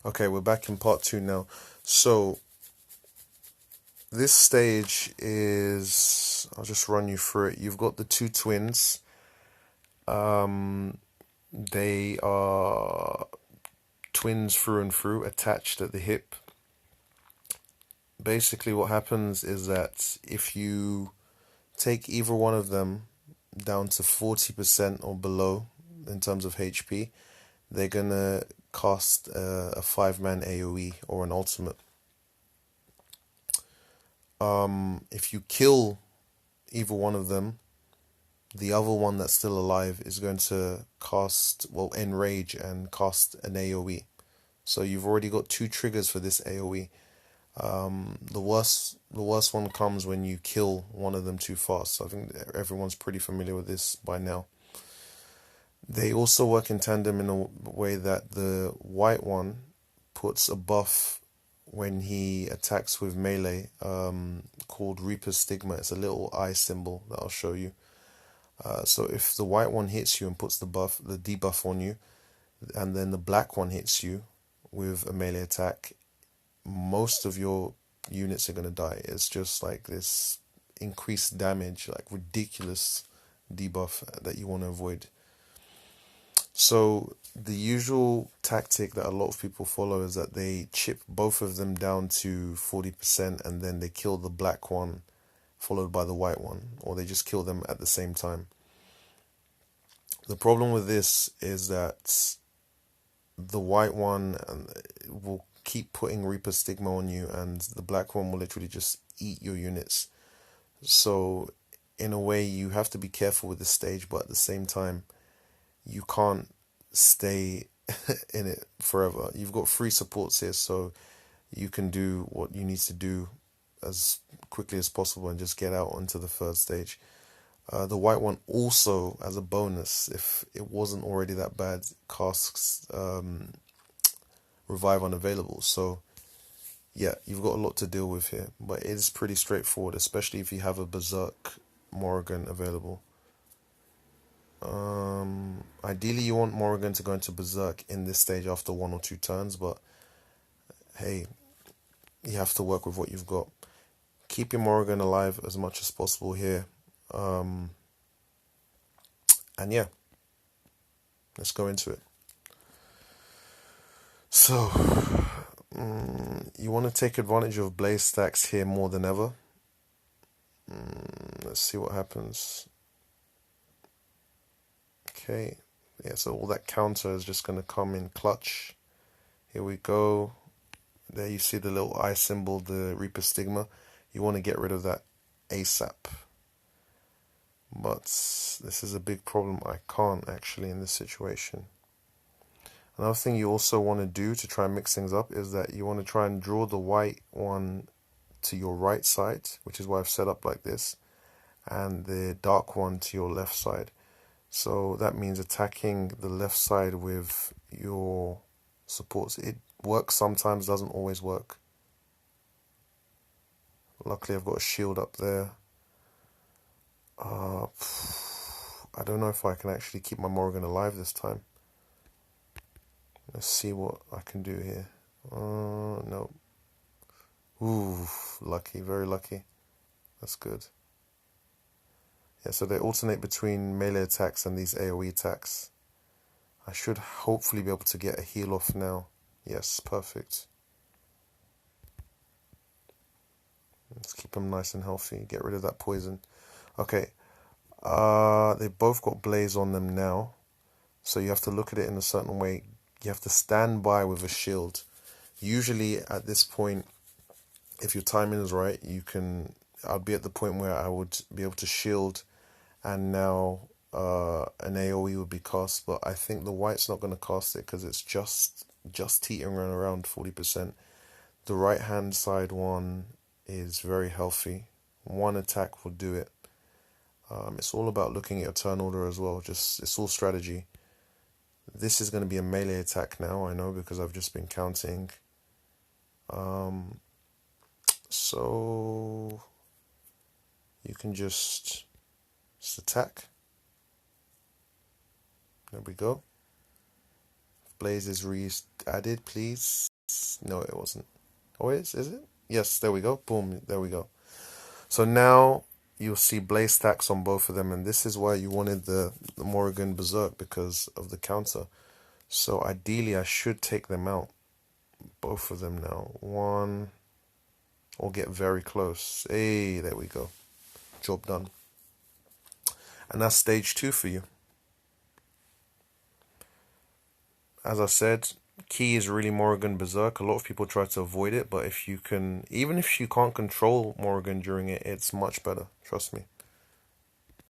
Okay, we're back in part two now. So this stage is, I'll just run you through it. You've got the two twins. They are twins through and through, attached at the hip. Basically, what happens is that if you take either one of them down to 40% or below in terms of HP, they're gonna cast a 5-man AoE or an ultimate. If you kill either one of them, the other one that's still alive is going to cast, well, enrage and cast an AoE. So you've already got two triggers for this AoE. The worst one comes when you kill one of them too fast. So I think everyone's pretty familiar with this by now. They also work in tandem in a way that the white one puts a buff when he attacks with melee, called Reaper's Stigma. It's a little eye symbol that I'll show you. So if the white one hits you and puts the debuff on you, and then the black one hits you with a melee attack, most of your units are going to die. It's just like this increased damage, like ridiculous debuff that you want to avoid. So the usual tactic that a lot of people follow is that they chip both of them down to 40% and then they kill the black one followed by the white one, or they just kill them at the same time. The problem with this is that the white one will keep putting Reaper Stigma on you, and the black one will literally just eat your units. So in a way, you have to be careful with this stage, but at the same time, you can't stay in it forever. You've got 3 supports here, so you can do what you need to do as quickly as possible and just get out onto the third stage. The white one also, as a bonus, if it wasn't already that bad, casts Revive Unavailable. So yeah, you've got a lot to deal with here, but it is pretty straightforward, especially if you have a Berserk Morrigan available. Ideally you want Morrigan to go into Berserk in this stage after 1 or 2 turns, but hey, you have to work with what you've got. Keep your Morrigan alive as much as possible here. And yeah, let's go into it. So, you want to take advantage of blaze stacks here more than ever. Let's see what happens. Okay, yeah, so all that counter is just going to come in clutch. Here we go. There you see the little eye symbol, the Reaper Stigma. You want to get rid of that ASAP. But this is a big problem. I can't actually in this situation. Another thing you also want to do to try and mix things up is that you want to try and draw the white one to your right side, which is why I've set up like this, and the dark one to your left side. So that means attacking the left side with your supports. It works sometimes, doesn't always work. Luckily I've got a shield up there. I don't know if I can actually keep my Morrigan alive this time. Let's see what I can do here. No. Ooh, lucky, very lucky. That's good. Yeah, so they alternate between melee attacks and these AoE attacks. I should hopefully be able to get a heal off now. Yes, perfect. Let's keep them nice and healthy. Get rid of that poison. Okay. They both got blaze on them now. So you have to look at it in a certain way. You have to stand by with a shield. Usually at this point, if your timing is right, I'd be at the point where I would be able to shield, and now an AoE would be cast. But I think the white's not going to cast it because it's just teetering around 40%. The right hand side one is very healthy. One attack will do it. It's all about looking at your turn order as well. It's all strategy. This is going to be a melee attack now, I know, because I've just been counting. So you can just attack. There we go. Blaze is re-added, please. No, it wasn't. Oh, is it? Yes, there we go. Boom, there we go. So now you'll see blaze stacks on both of them, and this is why you wanted the Morrigan Berserk, because of the counter. So ideally I should take them out. Both of them now. One, or get very close. Hey, there we go. Job done. And that's stage 2 for you. As I said, key is really Morrigan Berserk. A lot of people try to avoid it, but if you can, even if you can't control Morrigan during it, it's much better. Trust me.